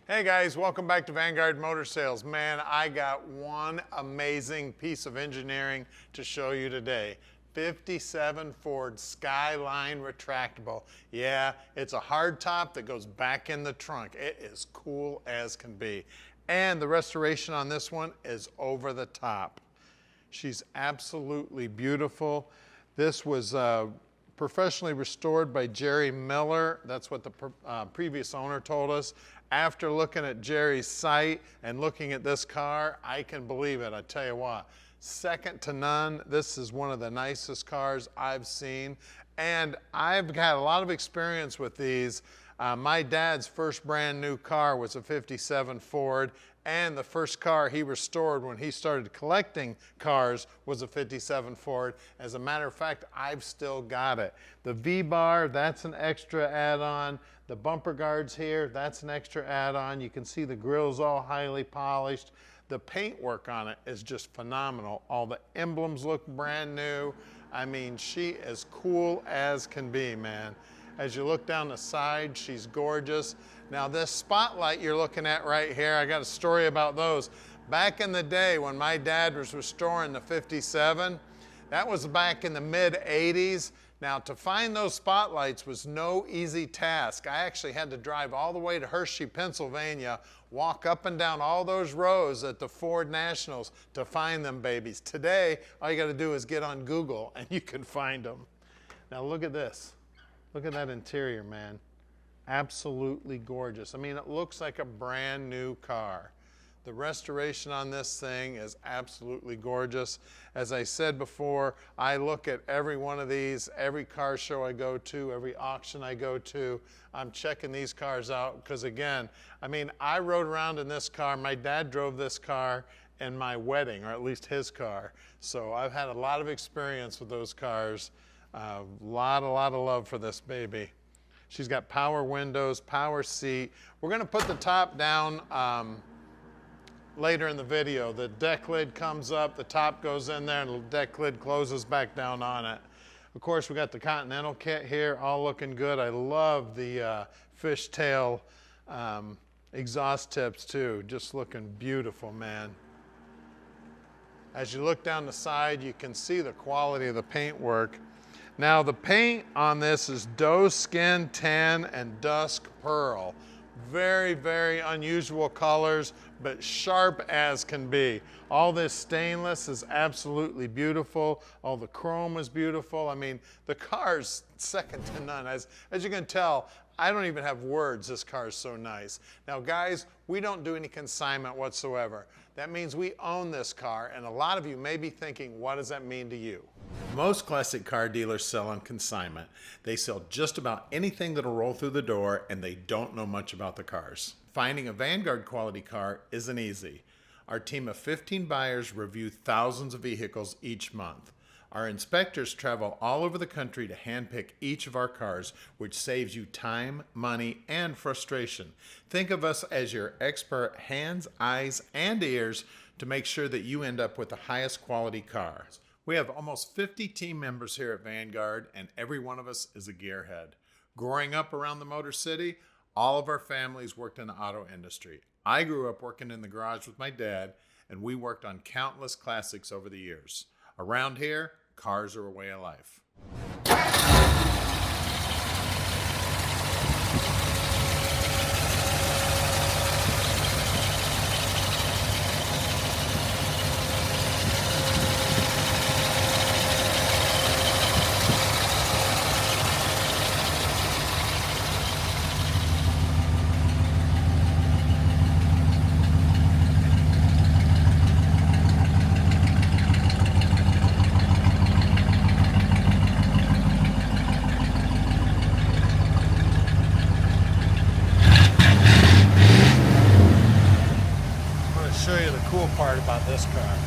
Hey guys, welcome back to Vanguard Motor Sales. Man, I got one amazing piece of engineering to show you today. 57 Ford Skyline Retractable. Yeah, it's a hard top that goes back in the trunk. It is cool as can be. And the restoration on this one is over the top. She's absolutely beautiful. This was professionally restored by Jerry Miller. That's what the previous owner told us. After looking at Jerry's site and looking at this car, I can believe it. I tell you what, second to none. This is one of the nicest cars I've seen. And I've had a lot of experience with these. My dad's first brand new car was a 57 Ford, and the first car he restored when he started collecting cars was a 57 Ford. As a matter of fact, I've still got it. The V-bar, that's an extra add-on. The bumper guards here, that's an extra add-on. You can see the grill's all highly polished. The paintwork on it is just phenomenal. All the emblems look brand new. I mean, she is cool as can be, man. As you look down the side, she's gorgeous. Now this spotlight you're looking at right here, I got a story about those. Back in the day when my dad was restoring the 57, that was back in the mid 80s. Now to find those spotlights was no easy task. I actually had to drive all the way to Hershey, Pennsylvania, walk up and down all those rows at the Ford Nationals to find them babies. Today, all you gotta do is get on Google and you can find them. Now look at this. Look at that interior, man. Absolutely gorgeous. I mean, it looks like a brand new car. The restoration on this thing is absolutely gorgeous. As I said before, I look at every one of these, every car show I go to, every auction I go to. I'm checking these cars out because, again, I mean, I rode around in this car. My dad drove this car in my wedding, or at least his car. So I've had a lot of experience with those cars. A lot of love for this baby. She's got power windows, power seat. We're gonna put the top down later in the video. The deck lid comes up, the top goes in there, and the deck lid closes back down on it. Of course, we got the Continental kit here, all looking good. I love the fishtail exhaust tips too, just looking beautiful, man. As you look down the side, you can see the quality of the paintwork. Now the paint on this is doe skin tan and dusk pearl. Very, very unusual colors, but sharp as can be. All this stainless is absolutely beautiful. All the chrome is beautiful. I mean, the car's second to none. As you can tell, I don't even have words, this car is so nice. Now guys, we don't do any consignment whatsoever. That means we own this car, and a lot of you may be thinking, what does that mean to you? Most classic car dealers sell on consignment. They sell just about anything that'll roll through the door, and they don't know much about the cars. Finding a Vanguard quality car isn't easy. Our team of 15 buyers review thousands of vehicles each month. Our inspectors travel all over the country to handpick each of our cars, which saves you time, money, and frustration. Think of us as your expert hands, eyes, and ears to make sure that you end up with the highest quality car. We have almost 50 team members here at Vanguard, and every one of us is a gearhead. Growing up around the Motor City, all of our families worked in the auto industry. I grew up working in the garage with my dad, and we worked on countless classics over the years. Around here, cars are a way of life. Show you the cool part about this car.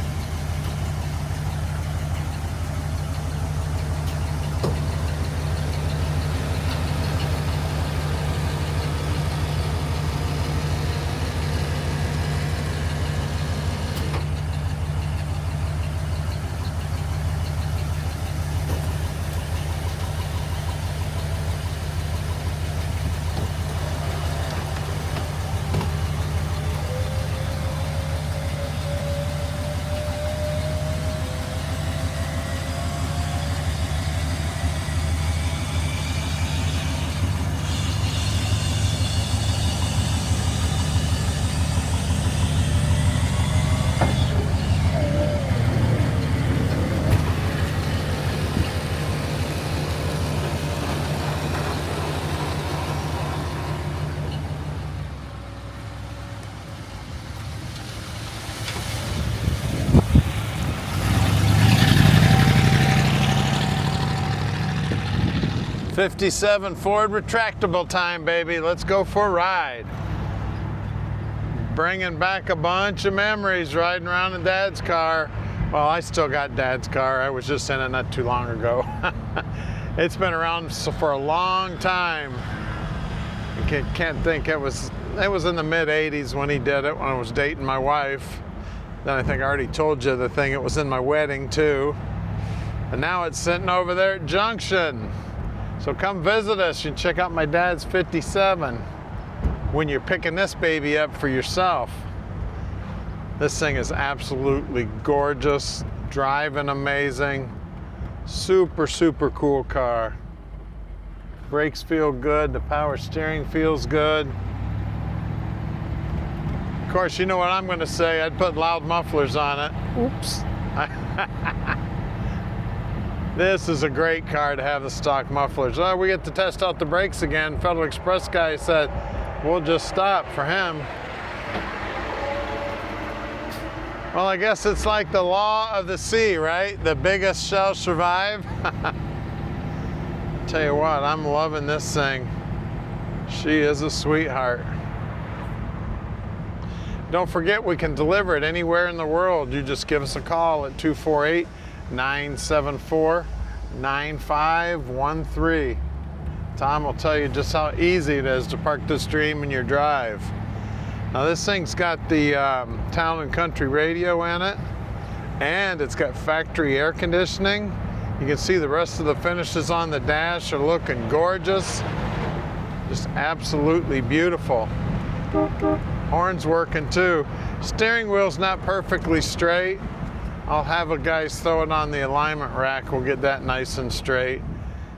57 Ford retractable time, baby. Let's go for a ride. Bringing back a bunch of memories riding around in Dad's car. Well, I still got Dad's car. I was just in it not too long ago. It's been around for a long time. I can't think, it was in the mid 80s when he did it, when I was dating my wife. Then I think I already told you the thing, it was in my wedding too. And now it's sitting over there at Junction. So come visit us and check out my dad's 57 when you're picking this baby up for yourself. This thing is absolutely gorgeous, driving amazing, super, super cool car. Brakes feel good, the power steering feels good. Of course, you know what I'm gonna say, I'd put loud mufflers on it. Oops. This is a great car to have the stock mufflers. Oh, we get to test out the brakes again. Federal Express guy said, we'll just stop for him. Well, I guess it's like the law of the sea, right? The biggest shall survive. Tell you what, I'm loving this thing. She is a sweetheart. Don't forget, we can deliver it anywhere in the world. You just give us a call at 248-974-9513. Tom will tell you just how easy it is to park this dream in your drive. Now this thing's got the town and country radio in it, and it's got factory air conditioning. You can see the rest of the finishes on the dash are looking gorgeous. Just absolutely beautiful. Horn's working too. Steering wheel's not perfectly straight. I'll have a guys throw it on the alignment rack. We'll get that nice and straight.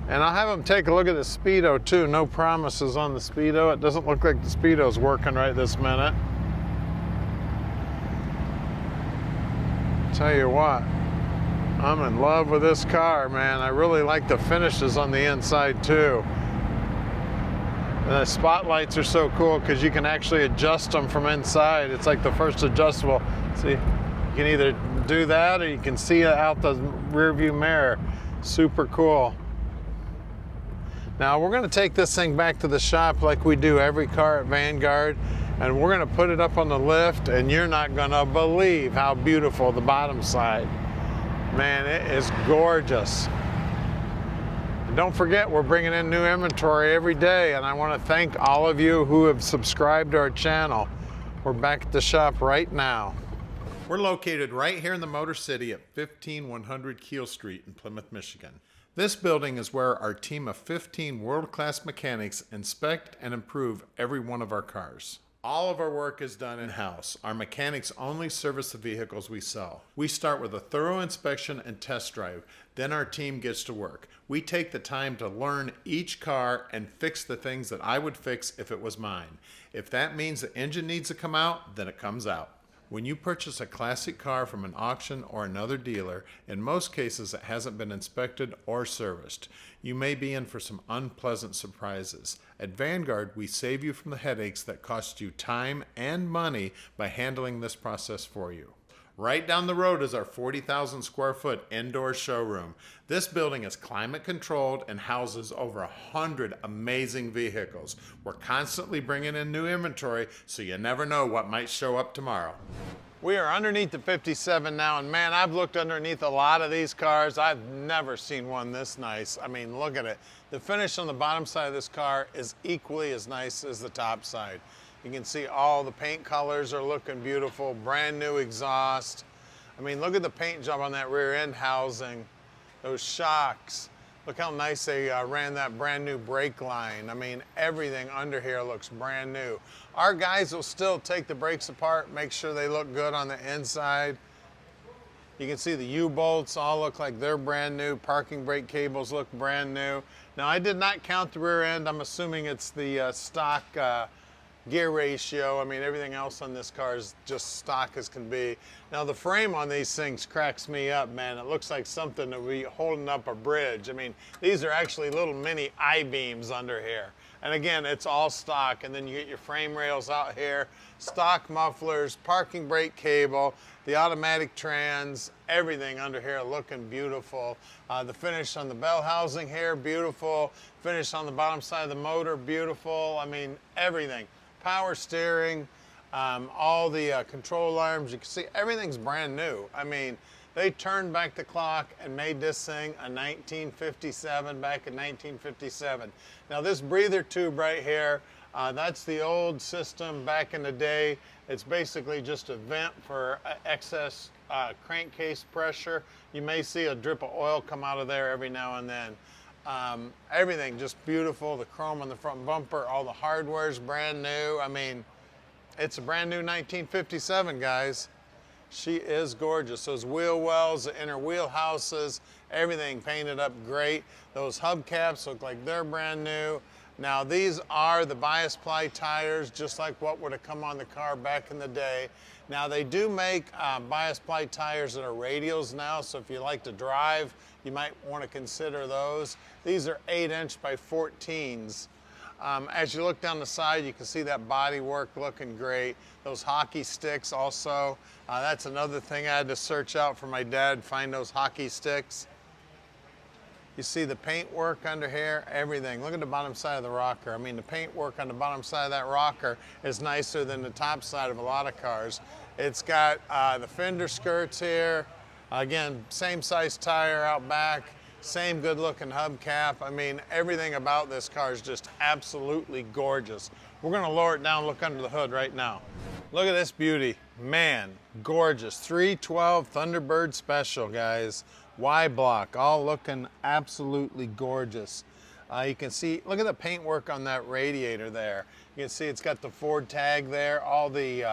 And I'll have them take a look at the speedo too. No promises on the speedo. It doesn't look like the speedo's working right this minute. Tell you what, I'm in love with this car, man. I really like the finishes on the inside too. And the spotlights are so cool because you can actually adjust them from inside. It's like the first adjustable. See, you can either do that or you can see it out the rear view mirror. Super cool. Now we're going to take this thing back to the shop like we do every car at Vanguard, and we're going to put it up on the lift, and you're not going to believe how beautiful the bottom side. Man, it is gorgeous. And don't forget, we're bringing in new inventory every day, and I want to thank all of you who have subscribed to our channel. We're back at the shop right now. We're located right here in the Motor City at 15100 Keel Street in Plymouth, Michigan. This building is where our team of 15 world-class mechanics inspect and improve every one of our cars. All of our work is done in-house. Our mechanics only service the vehicles we sell. We start with a thorough inspection and test drive. Then our team gets to work. We take the time to learn each car and fix the things that I would fix if it was mine. If that means the engine needs to come out, then it comes out. When you purchase a classic car from an auction or another dealer, in most cases it hasn't been inspected or serviced. You may be in for some unpleasant surprises. At Vanguard, we save you from the headaches that cost you time and money by handling this process for you. Right down the road is our 40,000 square foot indoor showroom. This building is climate controlled and houses over 100 amazing vehicles. We're constantly bringing in new inventory, so you never know what might show up tomorrow. We are underneath the 57 now, and man, I've looked underneath a lot of these cars. I've never seen one this nice. I mean, look at it. The finish on the bottom side of this car is equally as nice as the top side. You can see all the paint colors are looking beautiful, brand new exhaust. I mean, look at the paint job on that rear end housing, those shocks. Look how nice they ran that brand new brake line. I mean, everything under here looks brand new. Our guys will still take the brakes apart, make sure they look good on the inside. You can see the U-bolts all look like they're brand new. Parking brake cables look brand new. Now, I did not count the rear end. I'm assuming it's the stock gear ratio. I mean, everything else on this car is just stock as can be. Now, the frame on these things cracks me up, man. It looks like something that would be holding up a bridge. I mean, these are actually little mini I-beams under here. And again, it's all stock. And then you get your frame rails out here, stock mufflers, parking brake cable, the automatic trans, everything under here looking beautiful. The finish on the bell housing here, beautiful. Finish on the bottom side of the motor, beautiful. I mean, everything. Power steering, all the control arms. You can see everything's brand new. I mean, they turned back the clock and made this thing a 1957, back in 1957. Now this breather tube right here, that's the old system back in the day. It's basically just a vent for excess crankcase pressure. You may see a drip of oil come out of there every now and then. Everything just beautiful. The chrome on the front bumper, all the hardware is brand new. I mean, it's a brand new 1957, guys. She is gorgeous. Those wheel wells, the inner wheel houses, everything painted up great. Those hubcaps look like they're brand new. Now these are the bias ply tires, just like what would have come on the car back in the day. Now they do make bias ply tires that are radials now, so if you like to drive, you might want to consider those. These are 8" by 14s. As you look down the side, you can see that body work looking great. Those hockey sticks also. That's another thing I had to search out for my dad, find those hockey sticks. You see the paint work under here, everything. Look at the bottom side of the rocker. I mean, the paint work on the bottom side of that rocker is nicer than the top side of a lot of cars. It's got the fender skirts here. Again, same size tire out back. Same good looking hubcap. I mean, everything about this car is just absolutely gorgeous. We're gonna lower it down, look under the hood right now. Look at this beauty. Man, gorgeous. 312 Thunderbird Special, guys. Y-block, all looking absolutely gorgeous. You can see, look at the paintwork on that radiator there. You can see it's got the Ford tag there. All the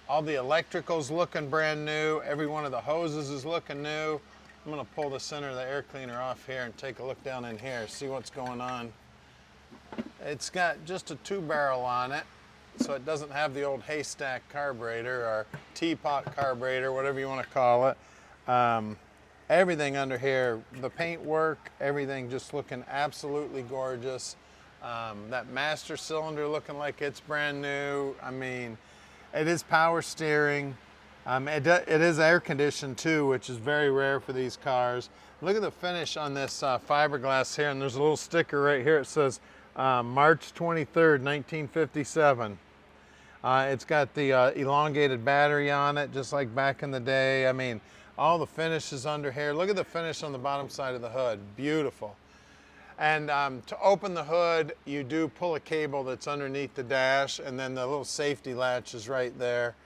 electricals looking brand new. Every one of the hoses is looking new. I'm gonna pull the center of the air cleaner off here and take a look down in here, see what's going on. It's got just a 2-barrel on it, so it doesn't have the old haystack carburetor or teapot carburetor, whatever you wanna call it. Everything under here, the paint work, everything just looking absolutely gorgeous. That master cylinder looking like it's brand new. I mean, it is power steering. It is air conditioned too, which is very rare for these cars. Look at the finish on this fiberglass here, and there's a little sticker right here. It says March 23rd, 1957. It's got the elongated battery on it, just like back in the day. I mean, all the finishes under here. Look at the finish on the bottom side of the hood. Beautiful. And to open the hood, you do pull a cable that's underneath the dash, and then the little safety latch is right there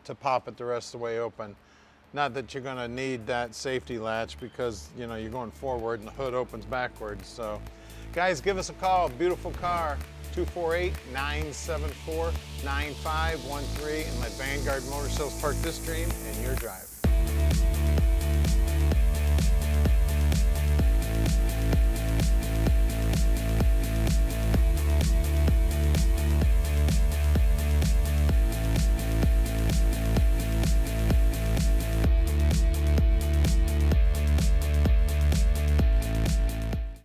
to pop it the rest of the way open. Not that you're going to need that safety latch because, you know, you're going forward and the hood opens backwards. So, guys, give us a call. Beautiful car. 248-974-9513 and let Vanguard Motor Sales park this dream in your drive.